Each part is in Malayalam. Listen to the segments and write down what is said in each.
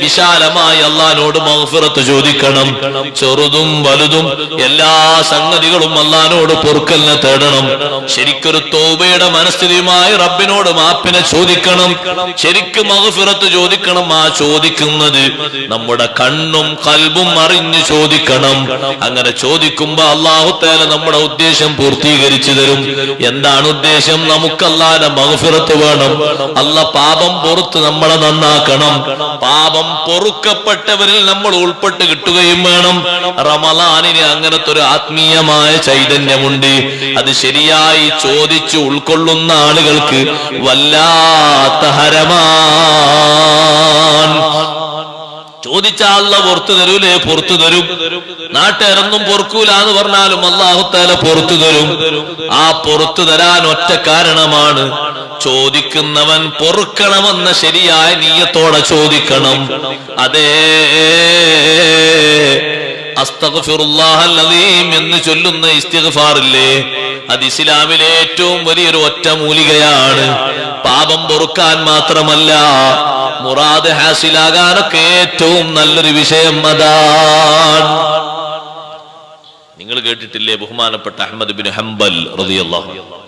വിശാലമായി അള്ളാഹിനോട് മഗ്ഫിറത്ത് ചോദിക്കണം. ചെറുതും വലുതും എല്ലാ സംഗതികളും അള്ളാഹിനോട് പൊറുക്കലിനെ തേടണം. ശരിക്കൊരു തൗബയുടെ മനസ്ഥിതിയുമായി റബ്ബിനോട് മാപ്പിനെ ചോദിക്കണം. ശരിക്കും മഗ്ഫിറത്ത് ചോദിക്കണം. ആ ചോദിക്കുന്നത് നമ്മുടെ കണ്ണും ഖൽബും അറിഞ്ഞ് ചോദിക്കണം. അങ്ങനെ ചോദിക്കുമ്പോ അല്ലാഹു തആല നമ്മുടെ ഉദ്ദേശം പൂർത്തീകരിച്ചു തരും. എന്താണ് ഉദ്ദേശം? നമുക്ക് അല്ലാഹുവിന്റെ മഗ്ഫിറത്ത് വേണം. അല്ലാഹ് പാപം പൊറുത്ത് നമ്മളെ നന്നാക്കണം. പാപം പൊറുക്കപ്പെട്ടവരിൽ നമ്മൾ ഉൾപ്പെട്ട് കിട്ടുകയും വേണം. റമളാനിന് അങ്ങനത്തെ ഒരു ആത്മീയമായ ചൈതന്യമുണ്ട്. അത് ശരിയായി ചോദിച്ച് ഉൾക്കൊള്ളുന്ന ആളുകൾക്ക് വല്ലാത്ത ഹരമാണ്. ചോദിച്ചാൽ അല്ലാഹ് പുറത്തു തരൂലേ? പുറത്തു തരും. നാട്ടുകാരൊന്നും പൊറുക്കൂല എന്ന് പറഞ്ഞാലും അല്ലാഹു തആല പുറത്തു തരും. ആ പുറത്തു തരാൻ ഒറ്റ കാരണമാണ് ചോദിക്കുന്നവൻ പൊറുക്കണമെന്ന ശരിയായ നിയ്യത്തോടെ ചോദിക്കണം. അതേ അസ്തഗ്ഫിറുല്ലാഹൽ അലീം എന്ന് ചൊല്ലുന്ന ഇസ്തിഗ്ഫാറില്ലേ, അത് ഇസ്ലാമിലെ ഏറ്റവും വലിയൊരു ഒറ്റമൂലികയാണ്. പാപം പൊറുക്കാൻ മാത്രമല്ല, മുറാദ് ഹാസിലാകാനൊക്കെ ഏറ്റവും നല്ലൊരു വിഷയം അതാണ്. നിങ്ങൾ കേട്ടിട്ടില്ലേ ബഹുമാനപ്പെട്ട അഹ്മദ് ബിൻ ഹംബൽ റളിയല്ലാഹു അൻഹു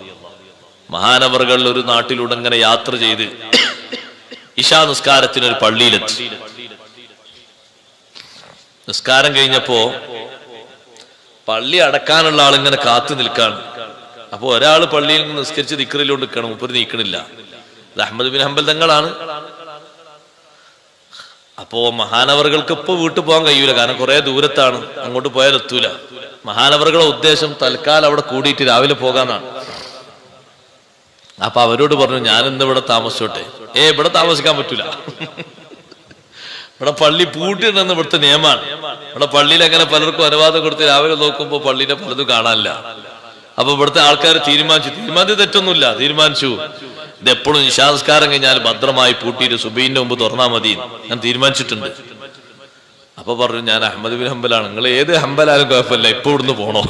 മഹാനവറുകൾ ഒരു നാട്ടിലൂടെ ഇങ്ങനെ യാത്ര ചെയ്ത് ഇശാ നിസ്കാരത്തിന് ഒരു പള്ളിയിലെത്തി. നിസ്കാരം കഴിഞ്ഞപ്പോ പള്ളി അടക്കാനുള്ള ആളിങ്ങനെ കാത്തു നിൽക്കാണ്. അപ്പൊ ഒരാള് പള്ളിയിൽ നിന്ന് നിസ്കരിച്ച് ദിക്റിലോട്ട് നിൽക്കണം, മുപ്പര് നീക്കണില്ല. ഇത് അഹ്മദ് ബിൻ ഹംബൽ തങ്ങളാണ്. അപ്പോ മഹാനവറുകൾക്ക് ഇപ്പൊ വീട്ടിൽ പോകാൻ കഴിയൂല, കാരണം കുറെ ദൂരത്താണ്, അങ്ങോട്ട് പോയാൽ എത്തൂല. മഹാനവറുകളുടെ ഉദ്ദേശം തൽക്കാലം അവിടെ കൂടിയിട്ട് രാവിലെ പോകാന്നാണ്. അപ്പൊ അവരോട് പറഞ്ഞു, ഞാൻ ഇന്ന് ഇവിടെ താമസിച്ചോട്ടെ. ഇവിടെ താമസിക്കാൻ പറ്റൂല, ഇവിടെ പള്ളി പൂട്ടിയിട്ടെന്ന് ഇവിടുത്തെ നിയമമാണ്. ഇവിടെ പള്ളിയിൽ അങ്ങനെ പലർക്കും അനുവാദം കൊടുത്ത് രാവിലെ നോക്കുമ്പോ പള്ളിയുടെ പലതും കാണാനില്ല. അപ്പൊ ഇവിടുത്തെ ആൾക്കാർ തീരുമാനിച്ചു തെറ്റൊന്നുമില്ല, തീരുമാനിച്ചു ഇതെപ്പോഴും നിശാസ്കാരം കഴിഞ്ഞാൽ ഭദ്രമായി പൂട്ടിയിട്ട് സുബൈന്റെ മുമ്പ് തുറന്നാ മതി ഞാൻ തീരുമാനിച്ചിട്ടുണ്ട്. അപ്പൊ പറഞ്ഞു, ഞാൻ അഹ്മദ് ബിൻ ഹംബലാണ്, നിങ്ങൾ ഏത് ഹംബലാലും കുഴപ്പമില്ല, ഇപ്പൊ ഇവിടുന്ന് പോണോ?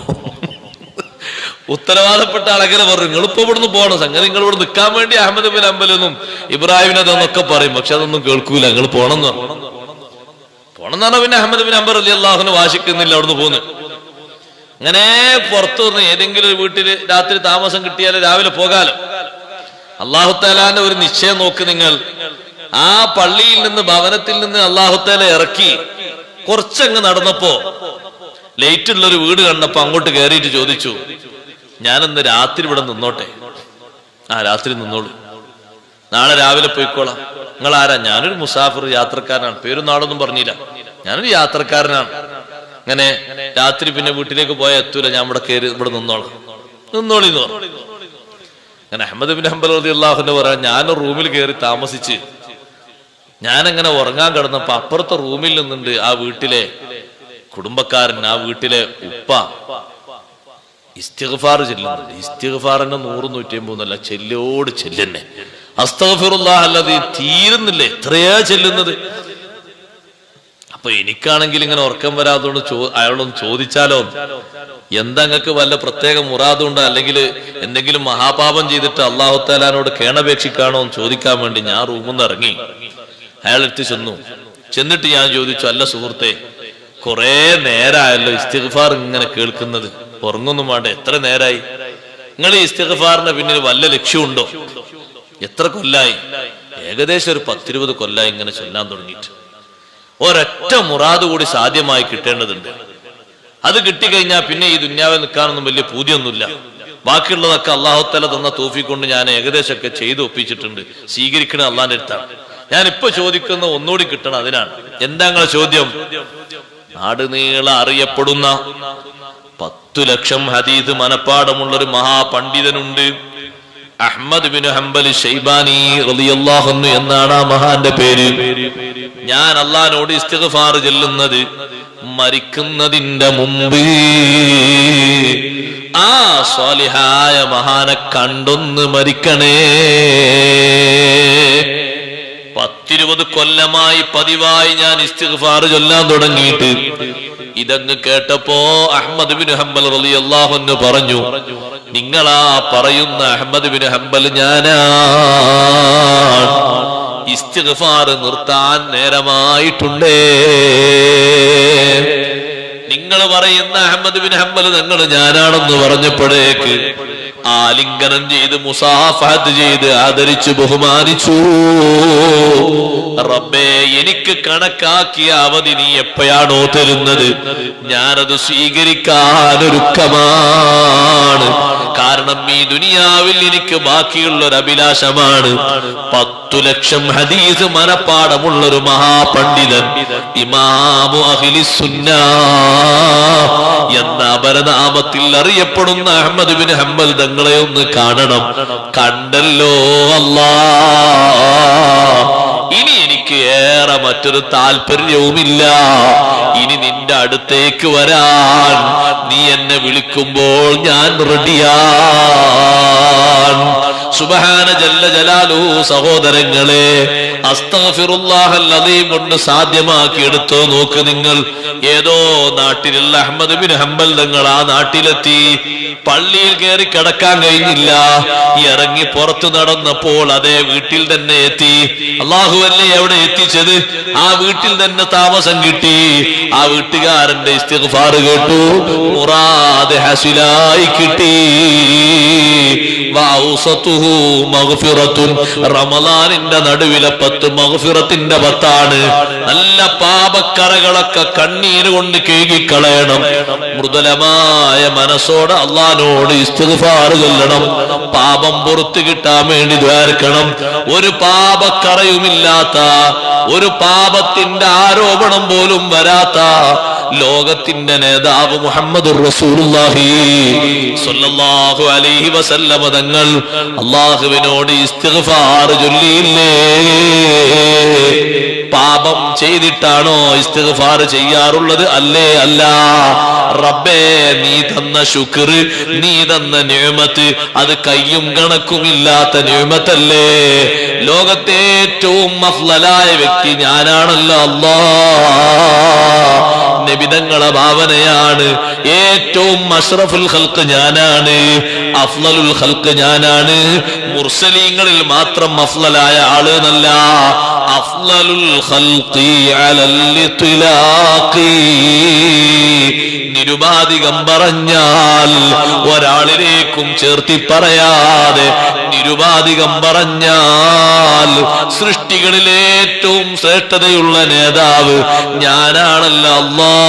ഉത്തരവാദപ്പെട്ട ആളങ്ങനെ പറഞ്ഞു, നിങ്ങളിപ്പോ ഇവിടുന്ന് പോകണം. സംഗതി നിങ്ങൾ ഇവിടെ നിൽക്കാൻ വേണ്ടി അഹ്മദ് ബിൻ ഹംബലെന്നും ഇബ്രാഹിമിനെന്നൊക്കെ പറയും, പക്ഷെ അതൊന്നും കേൾക്കൂല. നിങ്ങൾ പോണെന്ന് പറഞ്ഞാൽ പിന്നെ അഹ്മദ് ബിൻ ഹംബൽ റളിയല്ലാഹു അൻഹു വാശിക്കുന്നില്ല, അവിടുന്ന് പോന്ന്. അങ്ങനെ പുറത്തു നിന്ന് ഏതെങ്കിലും ഒരു വീട്ടില് രാത്രി താമസം കിട്ടിയാൽ രാവിലെ പോകാലോ. അല്ലാഹു തആലാന്റെ ഒരു നിശ്ചയം നോക്ക് നിങ്ങൾ. ആ പള്ളിയിൽ നിന്ന്, ഭവനത്തിൽ നിന്ന് അല്ലാഹു തആല ഇറക്കി കുറച്ചങ്ങ് നടന്നപ്പോ ലൈറ്റുള്ളൊരു വീട് കണ്ടപ്പോ അങ്ങോട്ട് കയറിയിട്ട് ചോദിച്ചു, ഞാനിന്ന് രാത്രി ഇവിടെ നിന്നോട്ടെ? ആ രാത്രി നിന്നോളൂ, നാളെ രാവിലെ പോയിക്കോളാം. നിങ്ങൾ ആരാ? ഞാനൊരു മുസാഫിർ, യാത്രക്കാരനാണ്. പേരും നാളൊന്നും പറഞ്ഞില്ല, ഞാനൊരു യാത്രക്കാരനാണ്. അങ്ങനെ രാത്രി പിന്നെ വീട്ടിലേക്ക് പോയാൽ എത്തൂല, ഞാൻ ഇവിടെ കയറി ഇവിടെ നിന്നോളാം. നിന്നോളിന്ന് പറഞ്ഞു. അങ്ങനെ അഹ്മദ് ബിൻ ഹംബൽ റളിയല്ലാഹു അൻഹു പറയാൻ, ഞാൻ റൂമിൽ കയറി താമസിച്ച് ഞാനങ്ങനെ ഉറങ്ങാൻ കിടന്നപ്പോ അപ്പുറത്തെ റൂമിൽ നിന്നുണ്ട് ആ വീട്ടിലെ കുടുംബക്കാരൻ, ആ വീട്ടിലെ ഉപ്പ ഇസ്തിഗ്ഫാർ ചെല്ലുന്നുണ്ട്. ഇസ്തിഗ്ഫാറിന്റെ 100-150 ചെല്ലോട് ചെല്ലുന്നെ. അസ്തഗ്ഫിറുല്ലാഹ് അല്ലദീ തീരുന്നില്ല, എത്രയാ ചെല്ലുന്നത്. അപ്പൊ എനിക്കാണെങ്കിൽ ഇങ്ങനെ ഉറക്കം വരാത്തതുകൊണ്ട് അയാളൊന്ന് ചോദിച്ചാലോ, എന്താ നിങ്ങൾക്ക് വല്ല പ്രത്യേക മുറാദുണ്ടോ, അല്ലെങ്കിൽ എന്തെങ്കിലും മഹാപാപം ചെയ്തിട്ട് അല്ലാഹു തആലാനോട് കേണപേക്ഷിക്കാണോ എന്ന് ചോദിക്കാൻ വേണ്ടി ഞാൻ റൂമിൽ നിന്ന് ഇറങ്ങി. അയാൾ എടുത്ത് ചെന്നിട്ട് ഞാൻ ചോദിച്ചു, അല്ല സുഹൃത്തെ, കുറെ നേരമായല്ലോ ഇസ്തിഗ്ഫാർ ഇങ്ങനെ കേൾക്കുന്നത്, ഉറങ്ങൊന്നും വേണ്ട, എത്ര നേരായി? നിങ്ങൾ ഈ ഇസ്തിഗ്ഫാറിന്റെ പിന്നിൽ വല്ല ലക്ഷ്യമുണ്ടോ? എത്ര കൊല്ലായി? ഏകദേശം ഒരു 10-20 കൊല്ലായി ഇങ്ങനെ ചൊല്ലാൻ തുടങ്ങിയിട്ട്. ഒരൊറ്റ മുറാദ് കൂടി സാധ്യമായി കിട്ടേണ്ടതുണ്ട്. അത് കിട്ടിക്കഴിഞ്ഞാൽ പിന്നെ ഈ ദുന്യാവിൽ നിൽക്കാനൊന്നും വലിയ പൂതിയൊന്നുമില്ല. ബാക്കിയുള്ളതൊക്കെ അല്ലാഹു തആല തന്ന തൗഫീഖ് കൊണ്ട് ഞാൻ ഏകദേശമൊക്കെ ചെയ്ത് ഒപ്പിച്ചിട്ടുണ്ട്. സ്വീകരിക്കണ അള്ളാന്റെ അടുത്താണ്. ഞാൻ ഇപ്പൊ ചോദിക്കുന്ന ഒന്നുകൂടി കിട്ടണം, അതിനാണ്. എന്താ നിങ്ങളെ ചോദ്യം? നാടുനീള അറിയപ്പെടുന്ന 10 ലക്ഷം ഹദീസ് മനപ്പാടമുള്ളൊരു മഹാപണ്ഡിതനുണ്ട്, അഹ്മദ് ബിൻ ഹംബൽ ശൈബാനി റളിയല്ലാഹു അൻഹു എന്നാണ് ആ മഹാന്റെ പേര്. ഞാൻ അല്ലാഹുവോട് ഇസ്തിഗ്ഫാർ ചൊല്ലുന്നത് മരിക്കുന്നതിന്റെ മുമ്പ് ആ സ്വാലിഹായ മഹാനെ കണ്ടൊന്ന് മരിക്കണേ. 10-20 കൊല്ലമായി പതിവായി ഞാൻ ഇസ്തിഗ്ഫാർ ചൊല്ലാൻ തുടങ്ങിയിട്ട് ഇതങ്ങ് കേട്ടപ്പോ അഹ്മദ് ബിൻ ഹംബൽ റളിയല്ലാഹു അൻഹു പറഞ്ഞു, നിങ്ങളാ പറയുന്ന അഹ്മദ് ബിൻ ഹംബൽ ഞാനാണ്. ഇസ്തിഗ്ഫാർ നിർത്താൻ നേരമായിട്ടുണ്ടേ. നിങ്ങൾ പറയുന്ന അഹ്മദ് ബിൻ ഹംബൽ നിങ്ങൾ ഞാനാണെന്ന് പറഞ്ഞപ്പോഴേക്ക് ആലിംഗനം ചെയ്ത് മുസാഫഹത്ത് ചെയ്ത് ആദരിച്ചു ബഹുമാനിച്ചു. റബ്ബേ, എനിക്ക് കണക്കാക്കിയ അവധി നീ എപ്പോഴാണോ തരുന്നത് ഞാനത് സ്വീകരിക്കാനൊരുക്കമാണ്. കാരണം ഈ ദുനിയാവിൽ എനിക്ക് ബാക്കിയുള്ളൊരു അഭിലാഷമാണ് 10 ലക്ഷം ഹദീസ് മനപ്പാടമുള്ളൊരു മഹാപണ്ഡിതൻ ഇമാമു അഹ്ലിസ് സുന്നഹ് എന്ന അപരനാമത്തിൽ അറിയപ്പെടുന്ന അഹ്മദ് ബിൻ ഹംബൽ തങ്ങളെ ഒന്ന് കാണണം. കണ്ടല്ലോ അല്ലാഹ്, ഇനി എനിക്ക് ഏറെ മറ്റൊരു താല്പര്യവുമില്ല. ഇനി നിന്റെ അടുത്തേക്ക് വരാൻ നീ എന്നെ വിളിക്കുമ്പോൾ ഞാൻ റെഡിയാണ്. സുബ്ഹാന ജല്ല ജലാലുഹു. സഹോദരങ്ങളെ, അസ്തഗ്ഫിറുല്ലാഹൽ അദീം കൊണ്ട് സാധ്യമാക്കി എടുത്തോ നോക്ക് നിങ്ങൾ. ഏതോ നാട്ടിലുള്ള അഹ്മദ് ബിൻ ഹംബൽ തങ്ങൾ ആ നാട്ടിലെത്തി. പള്ളിയിൽ കയറി കിടക്കാൻ കഴിഞ്ഞില്ല. ഇറങ്ങി പുറത്തു നടന്നപ്പോൾ അതേ വീട്ടിൽ തന്നെ എത്തി. അല്ലാഹുവല്ലേ എവിടെ എത്തിച്ചത്? ആ വീട്ടിൽ തന്നെ താമസം കിട്ടി. ആ വീട്ടുകാരന്റെ ഇസ്തിഗ്ഫാർ കേട്ടു. മുറാദ് ഹസിലായി കിട്ടി. റമളാനിന്റെ നടുവിലെ 10 മഗ്ഫിറത്തിന്റെ 10ആണ്. നല്ല പാപക്കറകളൊക്കെ കണ്ണീര് കൊണ്ട് കഴുകിക്കളയണം. മൃദുലമായ മനസ്സോടെ അള്ളാനോട് ഇസ്തിഗ്ഫാർ ചൊല്ലണം. പാപം പുറത്തു കിട്ടാൻ വേണ്ടി ദ്വാരക്കണം. ഒരു പാപക്കറയുമില്ലാത്ത, ഒരു പാപത്തിന്റെ ആരോപണം പോലും വരാത്ത ലോകത്തിന്റെ നേതാവ് മുഹമ്മദുർ റസൂലുള്ളാഹി സ്വല്ലല്ലാഹു അലൈഹി വസല്ലമ തങ്ങൾ അല്ലാഹുവിനോട് ഇസ്തിഗ്ഫാർ ചൊല്ലിയില്ലേ? പാപം ചെയ്തിട്ടാണോ ഇസ്തിഗ്ഫാർ ചെയ്യാറുള്ളത്? അല്ലേ അല്ല. റബ്ബേ, നീ തന്ന ശുക്ർ, നീ തന്ന നിഅമത്ത്, അത് കയ്യും കണക്കുമില്ലാത്ത നിഅമത്തല്ലേ? ലോകത്തെ ഏറ്റവും അഫ്ളലായ വ്യക്തി ഞാനാണല്ലോ അല്ലാഹ്. നബിതങ്ങളെ ഭാവനയാണ്. ഏറ്റവും അഷ്റഫുൽ ഖൽഖ് ഞാനാണ്, അഫ്ളലുൽ ഖൽഖ് ഞാനാണ്. മുർസലീങ്ങളിൽ മാത്രം അഫ്ളലായ ആള് എന്നല്ല, അഫ്ളലുൽ ഖൽഖി അലൽ ഇത്ലാഖി. നിരുപാധികം പറഞ്ഞാൽ, ഒരാളിലേക്കും ചേർത്തി പറയാതെ നിരുപാധികം പറഞ്ഞാൽ, സൃഷ്ടികളിലെ ഏറ്റവും ശ്രേഷ്ഠതയുള്ള നേതാവ് ഞാനാണല്ലോ അല്ലാഹ്.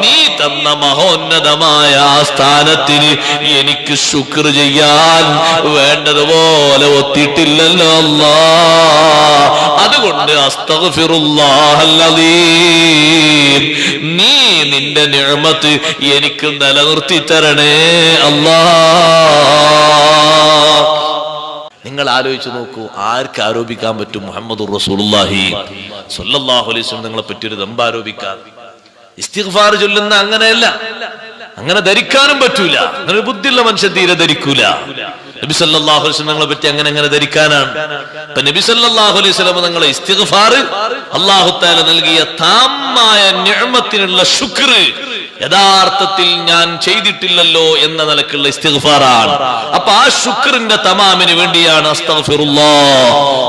നീ തന്ന മഹോന്നതമായ ആ സ്ഥാനത്തിന് എനിക്ക് ശുക്ർ ചെയ്യാൻ വേണ്ടതുപോലെ ഒത്തിട്ടില്ലല്ലോ അല്ലാഹ്. അതുകൊണ്ട് അസ്തഗ്ഫിറുല്ലാഹൽ അദീം, നീ നിന്റെ നിഅമത്ത് എനിക്ക് നിലനിർത്തി തരണേ അല്ലാഹ്. നിങ്ങൾ ആലോചിച്ച് നോക്കൂ, ആർക്ക് ആരോപിക്കാൻ പറ്റും മുഹമ്മദുർ റസൂലുള്ളാഹി സ്വല്ലല്ലാഹു അലൈഹി വസല്ലം നിങ്ങളെ പറ്റി ഒരു ദമ്പ് ആരോപിക്കാൻ? ഇസ്തിഗ്ഫാർ ചൊല്ലുന്ന അങ്ങനെയല്ല, അങ്ങനെ ധരിക്കാനും പറ്റൂല. അങ്ങനെ ബുദ്ധിയുള്ള മനുഷ്യൻ തീരെ ധരിക്കൂല. നബി സല്ലല്ലാഹു അലൈഹി വസല്ലം നിങ്ങളെ പറ്റി അങ്ങനെ ധരിക്കാനാണ്. ഇപ്പൊ നബി സല്ലല്ലാഹു അലൈഹി വസല്ലം നിങ്ങളെ ഇസ്തിഗ്ഫാർ അല്ലാഹു തആല നൽകിയ താമായ നിഅമത്തിനുള്ള ശുക്ർ യഥാർത്ഥത്തിൽ ഞാൻ ചെയ്തിട്ടില്ലല്ലോ എന്ന നിലക്കുള്ള ഇസ്തിഗ്ഫാറാണ്. അപ്പൊ ആ ശുക്രിന്റെ തമാമിന് വേണ്ടിയാണ്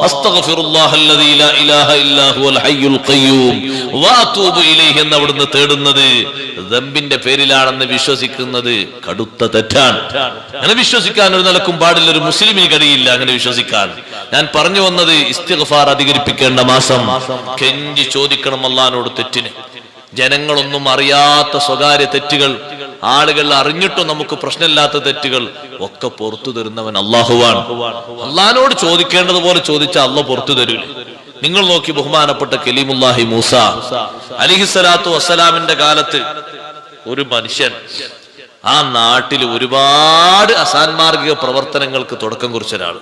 അസ്തഗ്ഫിറുല്ലാഹല്ലദീ ലാ ഇലാഹ ഇല്ലാ ഹുവൽ ഹയ്യുൽ ഖയ്യൂം വഅതൂബു ഇലൈഹി എന്ന് അവിടുന്ന് തേടുന്നത് ദമ്പിന്റെ പേരിലാണെന്ന് വിശ്വസിക്കുന്നത് കടുത്ത തെറ്റാണ്. അങ്ങനെ വിശ്വസിക്കാൻ ഒരു നിലക്കും പാടില്ല, ഒരു മുസ്ലിമിന് കഴിയില്ല അങ്ങനെ വിശ്വസിക്കാൻ. ഞാൻ പറഞ്ഞു വന്നത്, ഇസ്തിഗ്ഫാർ അധികരിപ്പിക്കേണ്ട മാസം. കെഞ്ചി ചോദിക്കണം അല്ലാഹുവോട് തെറ്റിന്. ജനങ്ങളൊന്നും അറിയാത്ത സ്വകാര്യ തെറ്റുകൾ, ആളുകൾ അറിഞ്ഞിട്ടും നമുക്ക് പ്രശ്നമില്ലാത്ത തെറ്റുകൾ ഒക്കെ പുറത്തു തരുന്നവൻ അല്ലാഹുവാണ്. അല്ലാഹുവോട് ചോദിക്കേണ്ടതുപോലെ ചോദിച്ചാൽ അല്ലാഹു പുറത്തു തരൂല. നിങ്ങൾ നോക്കി, ബഹുമാനപ്പെട്ട കലീമുല്ലാഹി മൂസ അലൈഹിസ്സലാത്തു വസ്സലാമിന്റെ കാലത്ത് ഒരു മനുഷ്യൻ ആ നാട്ടിൽ ഒരുപാട് അസാൻമാർഗിക പ്രവർത്തനങ്ങൾക്ക് തുടക്കം കുറിച്ച ഒരാൾ.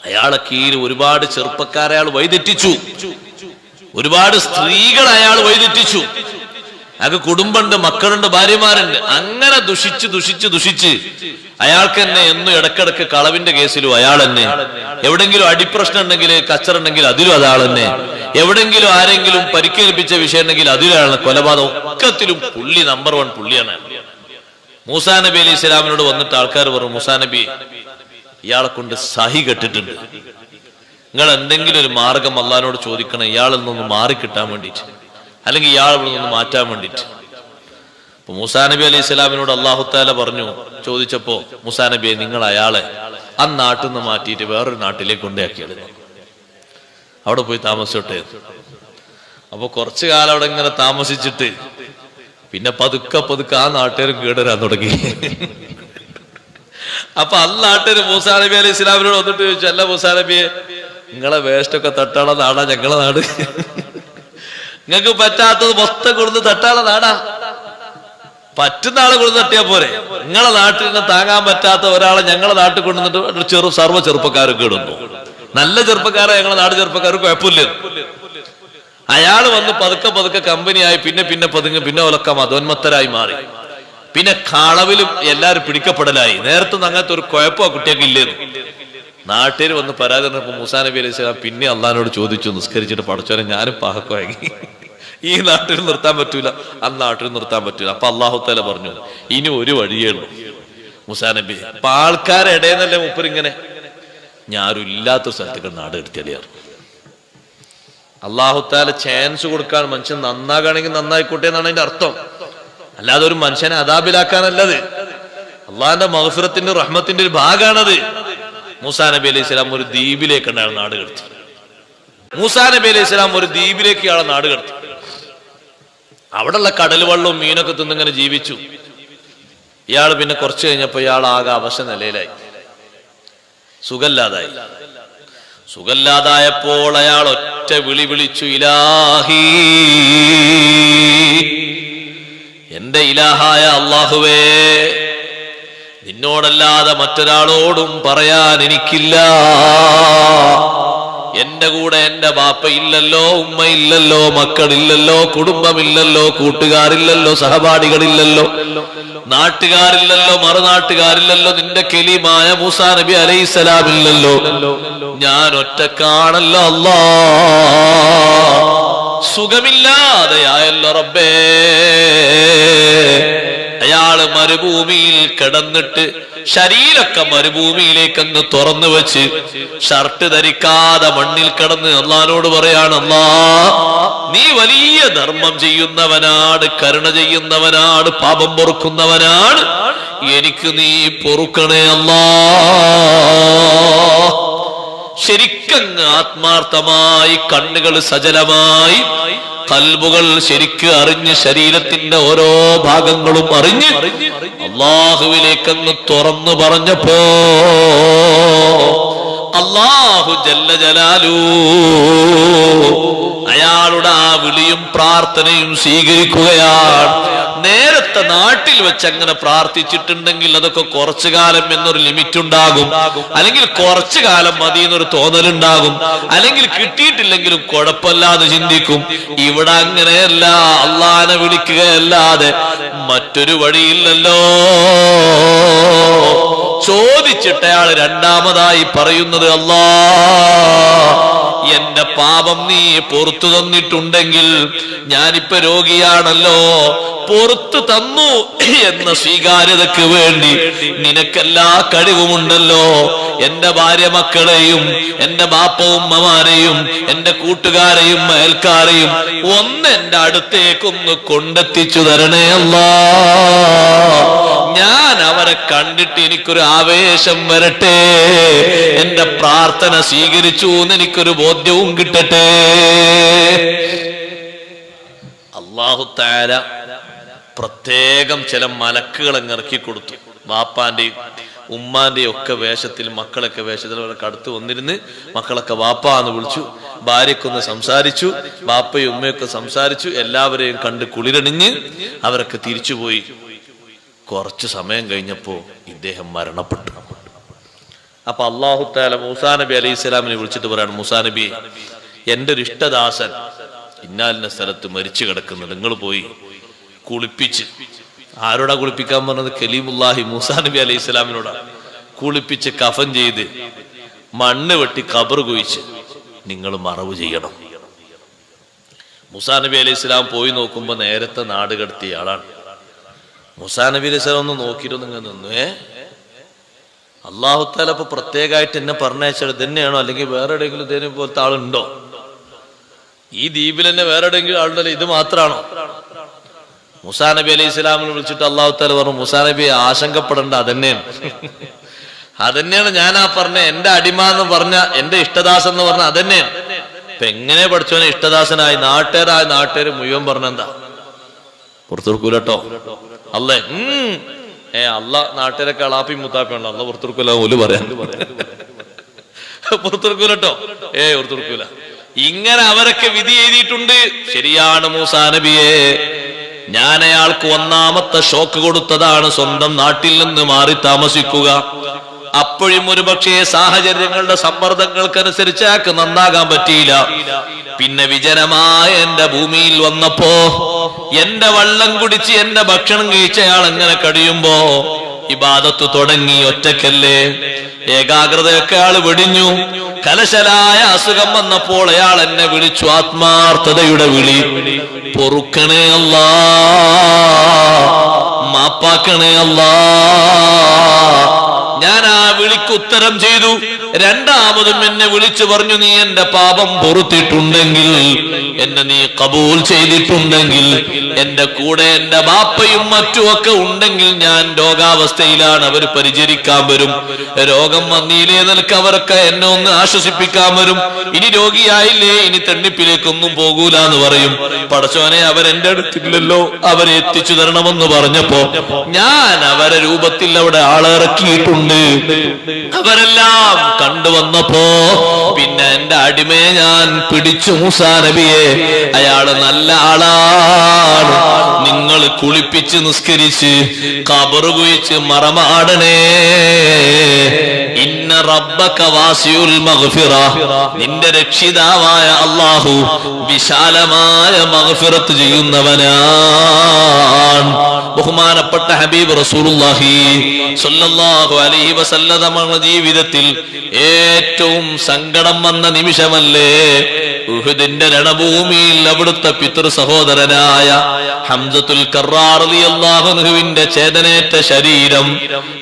അയാളെ കീഴിൽ ഒരുപാട് ചെറുപ്പക്കാരെ അയാൾ വഴിതെറ്റിച്ചു. ഒരുപാട് സ്ത്രീകൾ അയാൾ വഴിതെറ്റിച്ചു. അയാൾക്ക് കുടുംബമുണ്ട്, മക്കളുണ്ട്, ഭാര്യമാരുണ്ട്. അങ്ങനെ ദുഷിച്ച് അയാൾക്ക് തന്നെ എന്നും ഇടക്കിടക്ക് കളവിന്റെ കേസിലും അയാൾ തന്നെ, എവിടെങ്കിലും അടിപ്രശ്നം ഉണ്ടെങ്കിൽ, കച്ചറുണ്ടെങ്കിൽ അതിലും അയാൾ തന്നെ, എവിടെങ്കിലും ആരെങ്കിലും പരിക്കേൽപ്പിച്ച വിഷയം ഉണ്ടെങ്കിൽ അതിലാണ്, കൊലപാതകം ഒക്കത്തിലും പുള്ളി നമ്പർ 1 പുള്ളിയാണ്. മൂസാ നബി അലൈഹി സ്വലാമിനോട് വന്നിട്ട് ആൾക്കാർ പറഞ്ഞു, മൂസാ നബി ഇയാളെ കൊണ്ട് സഹി കെട്ടിട്ടുണ്ട്, നിങ്ങൾ എന്തെങ്കിലും ഒരു മാർഗം അള്ളാഹിനോട് ചോദിക്കണം, ഇയാളിൽ നിന്ന് മാറിക്കിട്ടാൻ വേണ്ടിയിട്ട്, അല്ലെങ്കിൽ ഇയാൾ ഇവിടെ നിന്ന് മാറ്റാൻ വേണ്ടിയിട്ട്. അപ്പൊ മൂസാ നബി അലൈഹി സ്വലാമിനോട് അള്ളാഹു തആല പറഞ്ഞു, ചോദിച്ചപ്പോ മൂസാ നബിയെ നിങ്ങൾ അയാളെ ആ നാട്ടിൽ നിന്ന് മാറ്റിയിട്ട് വേറൊരു നാട്ടിലേക്ക് കൊണ്ടാക്കിയത്, അവിടെ പോയി താമസിച്ചോട്ടെ. അപ്പൊ കുറച്ചു കാലം അവിടെ ഇങ്ങനെ താമസിച്ചിട്ട് പിന്നെ പതുക്കെ പതുക്കെ ആ നാട്ടുകാരും കേടുവരാൻ തുടങ്ങി. അപ്പൊ നാട്ടുകാർ മൂസാ നബി അലൈഹി സ്വലാമിനോട് വന്നിട്ട് ചോദിച്ചു, അല്ല മൂസാ നബിയെ, നിങ്ങളെ വേസ്റ്റൊക്കെ തട്ടാളെ നാടാ ഞങ്ങളെ നാട്, നിങ്ങൾക്ക് പറ്റാത്തത് മൊത്തം കൊടുത്ത് തട്ടാളെ നാടാ, പറ്റുന്ന ആളെ കൊടുത്ത് തട്ടിയാ പോരെ, നിങ്ങളെ നാട്ടിൽ നിന്ന് താങ്ങാൻ പറ്റാത്ത ഒരാളെ ഞങ്ങളെ നാട്ടിൽ കൊണ്ടുവന്നിട്ട് സർവ്വ ചെറുപ്പക്കാരൊക്കെ ഇടുന്നു, നല്ല ചെറുപ്പക്കാരെ ഞങ്ങളെ നാട് ചെറുപ്പക്കാർക്ക് കുഴപ്പമില്ല. അയാൾ വന്ന് പതുക്കെ പതുക്കെ കമ്പനിയായി, പിന്നെ പതുങ്ങി, പിന്നെ ഒലക്ക മതോന്മത്തരായി മാറി, പിന്നെ കളവിലും എല്ലാരും പിടിക്കപ്പെടലായി. നേരത്തെ അങ്ങനത്തെ ഒരു കുഴപ്പമോ കുട്ടിയൊക്കെ ഇല്ലേന്നു. നാട്ടിൽ വന്ന് പരാതി പറഞ്ഞപ്പോ മൂസാ നബി അലൈഹി സ്വലാം പിന്നെ അള്ളാഹിനോട് ചോദിച്ചു, നിസ്കരിച്ചിട്ട് പടച്ചോനെ ഞാനും പാകക്കുവാങ്ങി, ഈ നാട്ടിൽ നിർത്താൻ പറ്റൂല, ആ നാട്ടിൽ നിർത്താൻ പറ്റൂല. അപ്പൊ അള്ളാഹു തആല പറഞ്ഞു, ഇനി ഒരു വഴിയേ ഉള്ളൂ മൂസാ നബി. അപ്പൊ ആൾക്കാരെ ഇടയെന്നല്ലേ മൂപ്പരിങ്ങനെ ഞാനും ഇല്ലാത്ത സ്ഥലത്തേക്ക് നാട് എടുത്തിയാൽ അള്ളാഹു തആല ചാൻസ് കൊടുക്കാൻ, മനുഷ്യൻ നന്നാകണമെങ്കിൽ നന്നായിക്കോട്ടെ എന്നാണ് അതിന്റെ അർത്ഥം. അല്ലാതെ ഒരു മനുഷ്യനെ അദാബിലാക്കാനല്ലത്, അള്ളാഹിന്റെ മഗ്ഫിറത്തിന്റെ റഹ്മത്തിന്റെ ഒരു ഭാഗമാണത്. മൂസാ നബി അലൈഹി സ്വലാം ഒരു ദ്വീപിലേക്ക് അയാൾ നാട് കടത്തി. മൂസാ നബി അലൈഹി സ്വലാം ഒരു ദ്വീപിലേക്ക് ഇയാളെ നാട് കടത്തി. അവിടെയുള്ള കടൽ വെള്ളവും മീനൊക്കെ തിന്നിങ്ങനെ ജീവിച്ചു. ഇയാൾ പിന്നെ കുറച്ച് കഴിഞ്ഞപ്പോ ഇയാൾ ആകെ അവശ നിലയിലായി, സുഖല്ലാതായി. സുഖല്ലാതായപ്പോൾ അയാൾ ഒറ്റ വിളി വിളിച്ചു, ഇലാഹി, എന്റെ ഇലാഹായ അല്ലാഹുവേ, നിന്നോടല്ലാതെ മറ്റൊരാളോടും പറയാൻ എനിക്കില്ല. എന്റെ കൂടെ എന്റെ ബാപ്പ ഇല്ലല്ലോ, ഉമ്മ ഇല്ലല്ലോ, മക്കളില്ലല്ലോ, കുടുംബമില്ലല്ലോ, കൂട്ടുകാരില്ലല്ലോ, സഹപാഠികളില്ലല്ലോ, നാട്ടുകാരില്ലല്ലോ, മറുനാട്ടുകാരില്ലല്ലോ, നിന്റെ കലീമായ മൂസാ നബി അലൈഹിസ്സലാമില്ലല്ലോ, ഞാൻ ഒറ്റക്കാണല്ലോ അല്ലാ, സുഖമില്ലാതെയായല്ലോ റബ്ബേ. അയാള് മരുഭൂമിയിൽ കിടന്നിട്ട് ശരീരമൊക്കെ മരുഭൂമിയിലേക്ക് അങ്ങ് തുറന്നു വെച്ച് ഷർട്ട് ധരിക്കാതെ മണ്ണിൽ കിടന്ന് അള്ളാഹിനോട് പറയാണ്, അല്ലാ, നീ വലിയ ധർമ്മം ചെയ്യുന്നവനാണ്, കരുണ ചെയ്യുന്നവനാണ്, പാപം പൊറുക്കുന്നവനാണ്, എനിക്ക് നീ പൊറുക്കണേ അല്ലാ. ശരിക്കങ്ങ് ആത്മാർത്ഥമായി, കണ്ണുകൾ സജലമായി, കൽബുകൾ ശരിക്ക് അറിഞ്ഞ്, ശരീരത്തിന്റെ ഓരോ ഭാഗങ്ങളും അറിഞ്ഞ് അല്ലാഹുവിലേക്കങ്ങ് തുറന്നു പറഞ്ഞപ്പോ അല്ലാഹു ജല്ല ജലാലു അയാളുടെ ആ വിളിയും പ്രാർത്ഥനയും സ്വീകരിക്കുകയാണ്. നേരത്തെ നാട്ടിൽ വെച്ച് അങ്ങനെ പ്രാർത്ഥിച്ചിട്ടുണ്ടെങ്കിൽ അതൊക്കെ കുറച്ചു കാലം എന്നൊരു ലിമിറ്റ് ഉണ്ടാകും, അല്ലെങ്കിൽ കുറച്ചു കാലം മതി എന്നൊരു തോന്നലുണ്ടാകും, അല്ലെങ്കിൽ കിട്ടിയിട്ടില്ലെങ്കിലും കുഴപ്പമില്ലാതെ ചിന്തിക്കും. ഇവിടെ അങ്ങനെയല്ല, അള്ളാനെ വിളിക്കുകയല്ലാതെ മറ്റൊരു വഴിയില്ലല്ലോ. ചോദിച്ചിട്ട് അയാൾ രണ്ടാമതായി പറയുന്നത്, അല്ലാ, എന്റെ പാപം നീ പുറത്തു തന്നിട്ടുണ്ടെങ്കിൽ, ഞാനിപ്പോ രോഗിയാണല്ലോ, പുറത്തു തന്നു എന്ന സ്വീകാര്യതയ്ക്ക് വേണ്ടി നിനക്കെല്ലാ കഴിവുമുണ്ടല്ലോ. എന്റെ ഭാര്യ മക്കളെയും എന്റെ ബാപ്പ ഉമ്മമാരെയും എന്റെ കൂട്ടുകാരെയും അയൽക്കാരെയും ഒന്ന് എന്റെ അടുത്തേക്കൊന്ന് കൊണ്ടെത്തിച്ചു തരണേ അല്ലാ. ഞാൻ അവരെ കണ്ടിട്ട് എനിക്കൊരു ആവേശം വരട്ടെ, എന്റെ പ്രാർത്ഥന സ്വീകരിച്ചു എന്ന് എനിക്കൊരു ബോധ്യവും കിട്ടട്ടെ. അല്ലാഹു തആല പ്രത്യേകം ചില മലക്കുകളെ ഇറക്കി കൊടുത്തു. ബാപ്പാന്റെയും ഉമ്മാന്റെയും ഒക്കെ വേഷത്തിൽ, മക്കളൊക്കെ വേഷത്തിൽ അവരൊക്കെ അടുത്ത് വന്നിരുന്ന് മക്കളൊക്കെ വാപ്പാ എന്ന് വിളിച്ചു, ഭാര്യക്കൊന്ന് സംസാരിച്ചു, ബാപ്പയും ഉമ്മയൊക്കെ സംസാരിച്ചു, എല്ലാവരെയും കണ്ട് കുളിരണിഞ്ഞ് അവരൊക്കെ തിരിച്ചുപോയി. കുറച്ചു സമയം കഴിഞ്ഞപ്പോ ഇദ്ദേഹം മരണപ്പെട്ടു. അപ്പൊ അല്ലാഹു തആല മൂസാ നബി അലൈഹിസ്സലാമിനെ വിളിച്ചിട്ട് പറയാണ്, മൂസാ നബി, എന്റെ ഒരു ഇഷ്ടദാസൻ ഇന്നാലിന്റെ സ്ഥലത്ത് മരിച്ചു കിടക്കുന്നത്, നിങ്ങൾ പോയി കുളിപ്പിച്ച്. ആരോടാ കുളിപ്പിക്കാൻ പറഞ്ഞത്? കലീമുല്ലാഹി മൂസാ നബി അലൈഹി സ്വലാമിനോടാണ്. കുളിപ്പിച്ച് കഫൻ ചെയ്ത് മണ്ണ് വെട്ടി ഖബർ കുഴിച്ച് നിങ്ങൾ മറവ് ചെയ്യണം. മൂസാ നബി അലൈഹി സ്വലാം പോയി നോക്കുമ്പോ നേരത്തെ നാട് കടത്തിയ ആളാണ്. മൂസാ നബി അലൈഹി സ്വലാം ഒന്ന് നോക്കിയിട്ട് നിങ്ങൾ നിന്നു, അള്ളാഹു തആല ഇപ്പൊ പ്രത്യേകമായിട്ട് എന്നെ പറഞ്ഞയച്ചത് തന്നെയാണോ, അല്ലെങ്കിൽ വേറെ എവിടെയെങ്കിലും ഇതേ പോലത്തെ ആളുണ്ടോ? ഈ ദ്വീപിൽ തന്നെ വേറെ എവിടെയെങ്കിലും ആളുണ്ടല്ലോ, ഇത് മാത്രമാണോ? മൂസാ നബി അലൈഹി സ്വലാമിനെ വിളിച്ചിട്ട് അള്ളാഹു തആല പറഞ്ഞു, മൂസാ നബി ആശങ്കപ്പെടേണ്ട, അതന്നെയാണ് അതന്നെയാണ് ഞാനാ പറഞ്ഞ എന്റെ അടിമ എന്ന് പറഞ്ഞ, എന്റെ ഇഷ്ടദാസൻ എന്ന് പറഞ്ഞ അതന്നെയാണ്. ഇപ്പൊ എങ്ങനെ പഠിച്ചവനെ ഇഷ്ടദാസനായി? നാട്ടുകാര് മുഴുവൻ പറഞ്ഞെന്താ? പുറത്തുകൊടുക്കൂലട്ടോ അല്ലേ? അല്ല നാട്ടുകാരൊക്കെ അളാപ്പി മുത്താപ്പി ഉണ്ടോ? അല്ല പുറത്തുകൊടുക്കൂല, ഓല് പറയാൻ പുറത്തുകൊടുക്കൂലട്ടോ. പുറത്തുകൊടുക്കൂല. ഇങ്ങനെ അവരൊക്കെ വിധി എഴുതിയിട്ടുണ്ട്. ശരിയാണ് മൂസാ നബിയെ, ഞാൻ അയാൾക്ക് ഒന്നാമത്തെ ഷോക്ക് കൊടുത്തതാണ് സ്വന്തം നാട്ടിൽ നിന്ന് മാറി താമസിക്കുക. അപ്പോഴും ഒരുപക്ഷേ സാഹചര്യങ്ങളുടെ സമ്മർദ്ദങ്ങൾക്കനുസരിച്ച് അയാൾക്ക് നന്നാകാൻ പറ്റിയില്ല. പിന്നെ വിജനമായ എന്റെ ഭൂമിയിൽ വന്നപ്പോ എന്റെ വള്ളം കുടിച്ച് എന്റെ ഭക്ഷണം കഴിച്ച് അയാൾ എങ്ങനെ കഴിയുമ്പോ ഇബാദത്ത് തുടങ്ങി. ഒറ്റക്കല്ലേ, ഏകാഗ്രതയൊക്കെ അയാൾ വെടിഞ്ഞു. കലശലായ അസുഖം വന്നപ്പോൾ അയാൾ എന്നെ വിളിച്ചു, ആത്മാർത്ഥതയുടെ വിളി. പൊറുക്കണേ അല്ലാ, മാപ്പാക്കണേ അല്ലാ. ഞാൻ ആ വിളിക്ക് ഉത്തരം ചെയ്തു. രണ്ടാമതും എന്നെ വിളിച്ചു പറഞ്ഞു, നീ എന്റെ പാപം പൊറുത്തിട്ടുണ്ടെങ്കിൽ, എന്നെ നീ കബൂൽ ചെയ്തിട്ടുണ്ടെങ്കിൽ, എന്റെ കൂടെ എന്റെ ബാപ്പയും മറ്റുമൊക്കെ ഉണ്ടെങ്കിൽ ഞാൻ രോഗാവസ്ഥയിലാണ്, അവർ പരിചരിക്കാൻ വരും. രോഗം വന്നില്ലേ നിനക്ക് അവരൊക്കെ എന്നെ ഒന്ന് ആശ്വസിപ്പിക്കാൻ വരും. ഇനി രോഗിയായില്ലേ, ഇനി തെണ്ണിപ്പിലേക്കൊന്നും പോകൂല എന്ന് പറയും. പടച്ചോനെ, അവരെന്റെ അടുത്തില്ലല്ലോ, അവരെ എത്തിച്ചു തരണമെന്ന് പറഞ്ഞപ്പോ ഞാൻ അവരെ രൂപത്തിൽ അവിടെ ആളിറക്കിയിട്ടുണ്ട്. അവരെല്ലാം കണ്ടുവന്നപ്പോ പിന്നെ എന്റെ അടിമയെ ഞാൻ പിടിച്ചു. മൂസാ നബിയെ, അയാള് നല്ല ആളാണ്. നിങ്ങൾ കുളിപ്പിച്ച് നിസ്കരിച്ച് ഖബറ് കുഴിച്ച് മറമാടണേ. ഇന്ന റബ്ബക വാസിഉൽ മഗ്ഫിറ, നിന്റെ രക്ഷിതാവായ അല്ലാഹു വിശാലമായ മഗ്ഫിറത്ത് ചെയ്യുന്നവനാണ്. ബഹുമാനപ്പെട്ട ഹബീബ് റസൂലുള്ളാഹി സ്വല്ലല്ലാഹു അലൈഹി വസല്ലം തങ്ങളുടെ ജീവിതത്തിൽ ഏറ്റവും സങ്കടം വന്ന നിമിഷമല്ലേ ഉഹുദിന്റെ രണഭൂമിയിൽ അവിടുത്തെ പിതൃ സഹോദരനായ ഹംസത്തുൽ കർറാർ റളിയല്ലാഹു അൻഹുവിന്റെ ചേതനേറ്റ ശരീരം,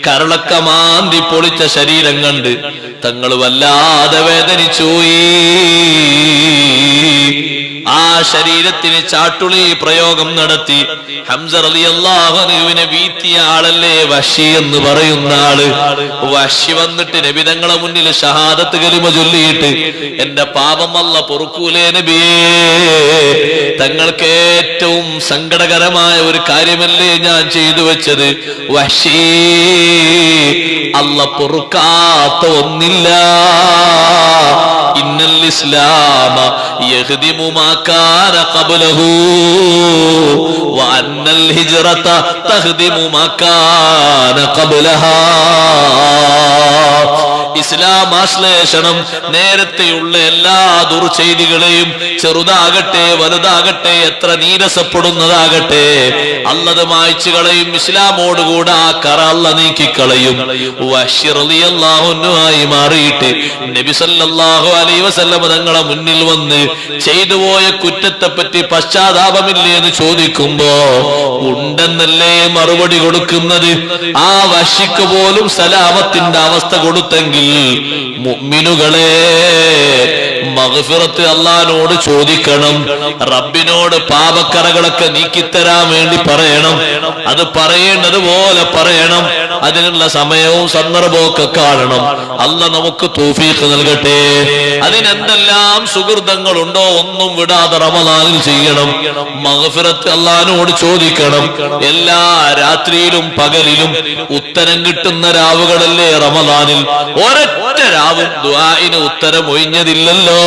കരളക്ക മാന്തി പൊളിച്ച ശരീരം കണ്ട് തങ്ങൾ വല്ലാതെ വേദനിച്ചുപോയി. ആ ശരീരത്തിന് ചാട്ടുളി പ്രയോഗം നടത്തി ഹംസ റളിയല്ലാഹു അൻഹുവിനെ വീഴ്ത്തിയ ആളല്ലേ വഹ്ശി എന്ന് പറയുന്ന ആള്. വഹ്ശി വന്നിട്ട് നബി തങ്ങളെ മുന്നിൽ ഷഹാദത്ത് കലിമ ചൊല്ലിയിട്ട്, എന്റെ പാപം അല്ലാഹ് പൊറുക്കൂലേ നബിയേ, തങ്ങൾക്ക് ഏറ്റവും സങ്കടകരമായ ഒരു കാര്യമല്ലേ ഞാൻ ചെയ്തു വെച്ചത്. വഹ്ശി, അല്ലാഹ് പൊറുക്കാത്ത ഒന്നില്ല. ഇന്നൽ ഇസ്ലാമ യഖ്ദിമു മാ കാന ഖബ്ലഹു വ അന്നൽ ഹിജ്റത തഖ്ദിമു മാ കാന ഖബ്ലഹാ. ഇസ്ലാം ആശ്ലേഷണം നേരത്തെയുള്ള എല്ലാ ദുർചെയ്തികളെയും, ചെറുതാകട്ടെ വലുതാകട്ടെ, എത്ര നീരസപ്പെടുന്നതാകട്ടെ, അല്ലത് മായ്ച്ചു കളയും. ഇസ്ലാമോടുകൂടെ ആ കറ അല്ല നീക്കിക്കളയും. വഹ്ശി റളിയല്ലാഹു അൻഹുവായി മാറിയിട്ട് നബി സല്ലല്ലാഹു അലൈഹി വസല്ലം തങ്ങളെ മുന്നിൽ വന്ന് ചെയ്തുപോയ കുറ്റത്തെ പറ്റി പശ്ചാത്താപമില്ലേ എന്ന് ചോദിക്കുമ്പോ ഉണ്ടെന്നല്ലേ മറുപടി കൊടുക്കുന്നത്. ആ വഹ്ശിക്ക് പോലും സലാമത്തിന്റെ അവസ്ഥ കൊടുത്തെങ്കിൽ മുഅ്മിനുകളെ, മഗ്ഫിറത്ത് അല്ലാഹുവോട് ചോദിക്കണം. റബ്ബിനോട് പാപക്കറകളൊക്കെ നീക്കിത്തരാൻ വേണ്ടി പറയണം. അത് പറയേണ്ടത് പോലെ പറയണം. അതിനുള്ള സമയവും സന്ദർഭവും ഒക്കെ കാണണം. അല്ലാഹ് നമുക്ക് തൗഫീഖ് നൽകട്ടെ. അതിനെന്തെല്ലാം സുഹൃതങ്ങളുണ്ടോ ഒന്നും വിടാതെ റമദാനിൽ ചെയ്യണം. മഗ്ഫിറത്ത് അല്ലാഹുവോട് ചോദിക്കണം. എല്ലാ രാത്രിയിലും പകലിലും ഉത്തരം കിട്ടുന്ന രാവുകളല്ലേ റമദാനിൽ. ഒരൊറ്റ രാവും ദുആഇന് ഉത്തരം ഒഴിഞ്ഞതില്ലല്ലോ.